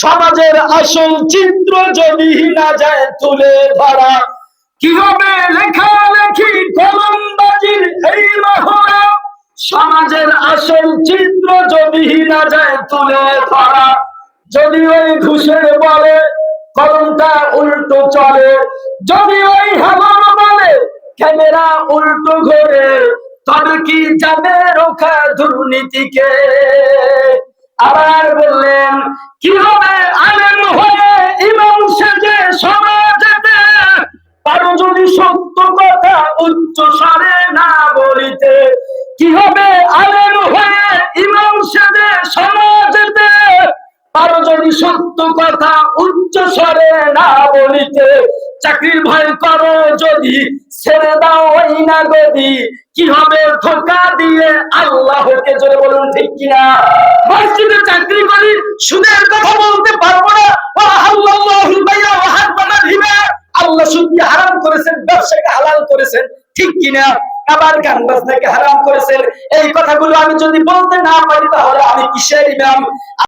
সমাজের আসল চিত্র যদি না যায় তুলে ধরা, কি হবে লেখালেখি কলমবাজির এই মহড়া। সমাজের আসল চিত্র যদি না যায় তুলে ধরা, যদি ওই ঘুষের বলে কলমটা উল্টো চলে, যদি ওই হেলান বলে ক্যামেরা উল্টো ঘোরে, তবে কি যাবে রোখা দুর্নীতিকে? আবার বললেন, কি হবে আলেম হয়ে ইমাম সেজে সমাজেতে, পারো যদি সত্য কথা উচ্চ স্বরে না বলিতে। কি হবে আলেম হয়ে ইমাম সেজে সমাজেতে, পারো যদি সত্য কথা উচ্চ স্বরে না বলিতে। চাকরির ভয় করো যদি ছেড়ে দাও ওই না গদি, কি হবে ধোঁকা দিয়ে আল্লাহকে? জোরে বলুন ঠিক কিনা? মসজিদে চাকরি করি, সুদের কথা বলতে পারবো না। আল্লাহ সুদকে হারাম করেছেন, ব্যবসাকে হালাল করেছেন, ঠিক কিনা? আবার গান বাজনাকে হারাম করেছেন। এই কথাগুলো আমি যদি বলতে না পারি তাহলে আমি কিসের ইমাম?